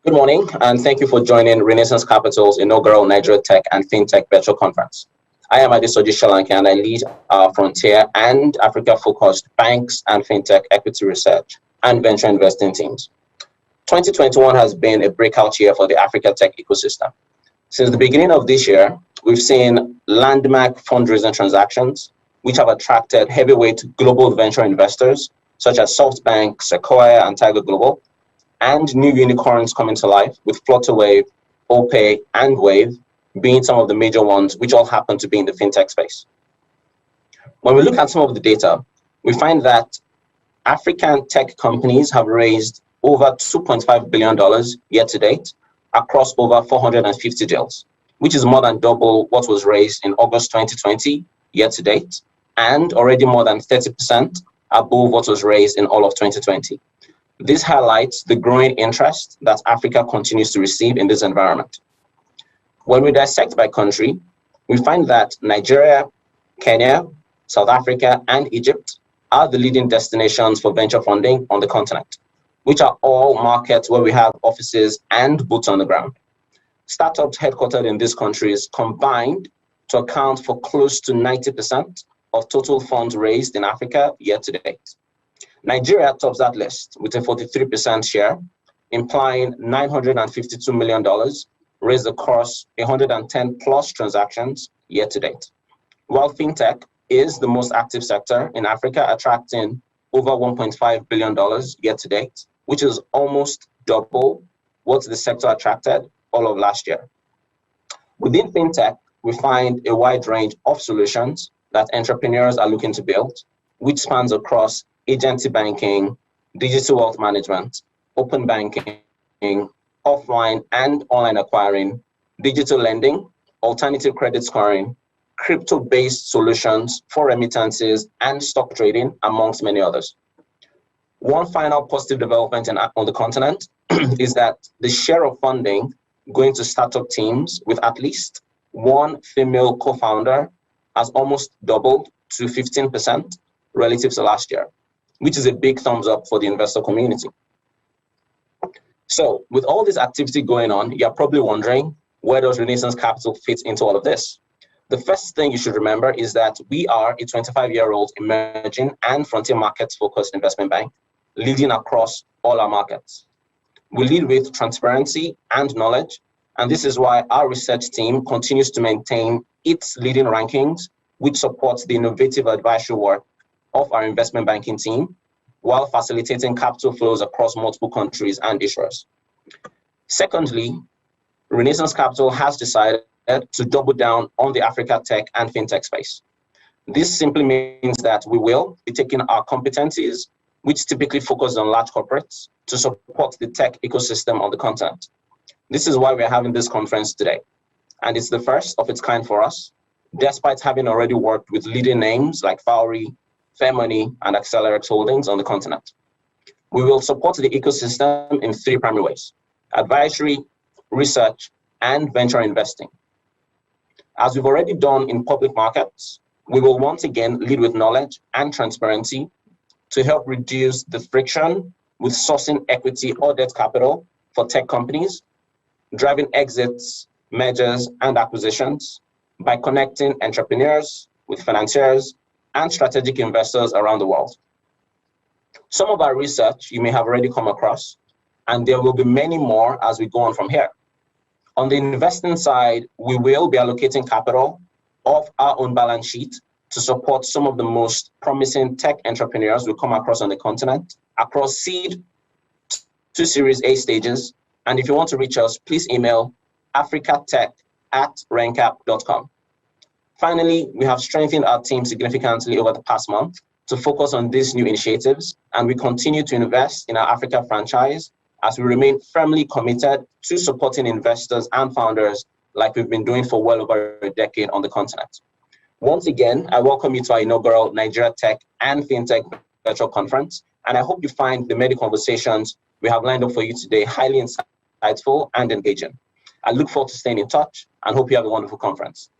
Good morning, and thank you for joining Renaissance Capital's inaugural Nigeria Tech and Fintech Virtual Conference. I am Adesoji Solanke, and I lead our frontier and Africa-focused banks and fintech equity research and venture investing teams. 2021 has been a breakout year for the Africa tech ecosystem. Since the beginning of this year, we've seen landmark fundraising transactions, which have attracted heavyweight global venture investors, such as SoftBank, Sequoia, and Tiger Global, and new unicorns coming to life with Flutterwave, OPay, and Wave being some of the major ones, which all happen to be in the fintech space. When we look at some of the data, we find that African tech companies have raised over $2.5 billion year to date across over 450 deals, which is more than double what was raised in August 2020 year to date, and already more than 30% above what was raised in all of 2020. This highlights the growing interest that Africa continues to receive in this environment. When we dissect by country, we find that Nigeria, Kenya, South Africa, and Egypt are the leading destinations for venture funding on the continent, which are all markets where we have offices and boots on the ground. Startups headquartered in these countries combined to account for close to 90% of total funds raised in Africa year to date. Nigeria tops that list with a 43% share, implying $952 million raised across 110 plus transactions year to date. While fintech is the most active sector in Africa, attracting over $1.5 billion year to date, which is almost double what the sector attracted all of last year. Within fintech, we find a wide range of solutions that entrepreneurs are looking to build, which spans across agency banking, digital wealth management, open banking, offline and online acquiring, digital lending, alternative credit scoring, crypto-based solutions for remittances and stock trading, amongst many others. One final positive development on the continent is that the share of funding going to startup teams with at least one female co-founder has almost doubled to 15% relative to last year, which is a big thumbs up for the investor community. So with all this activity going on, you're probably wondering, where does Renaissance Capital fit into all of this? The first thing you should remember is that we are a 25-year-old emerging and frontier markets-focused investment bank, leading across all our markets. We lead with transparency and knowledge, and this is why our research team continues to maintain its leading rankings, which supports the innovative advisory work of our investment banking team, while facilitating capital flows across multiple countries and issuers. Secondly, Renaissance Capital has decided to double down on the Africa tech and fintech space. This simply means that we will be taking our competencies, which typically focus on large corporates, to support the tech ecosystem on the continent. This is why we're having this conference today, and it's the first of its kind for us, despite having already worked with leading names like Fowry, Fairmoney, and Accelerax Holdings on the continent. We will support the ecosystem in three primary ways: advisory, research, and venture investing. As we've already done in public markets, we will once again lead with knowledge and transparency to help reduce the friction with sourcing equity or debt capital for tech companies, driving exits, mergers, and acquisitions by connecting entrepreneurs with financiers and strategic investors around the world. Some of our research you may have already come across, and there will be many more as we go on from here. On the investing side, we will be allocating capital off our own balance sheet to support some of the most promising tech entrepreneurs we come across on the continent, across seed to Series A stages. And if you want to reach us, please email africatech@rencap.com. Finally, we have strengthened our team significantly over the past month to focus on these new initiatives, and we continue to invest in our Africa franchise as we remain firmly committed to supporting investors and founders like we've been doing for well over a decade on the continent. Once again, I welcome you to our inaugural Nigeria Tech and Fintech Virtual Conference, and I hope you find the many conversations we have lined up for you today highly insightful and engaging. I look forward to staying in touch and hope you have a wonderful conference.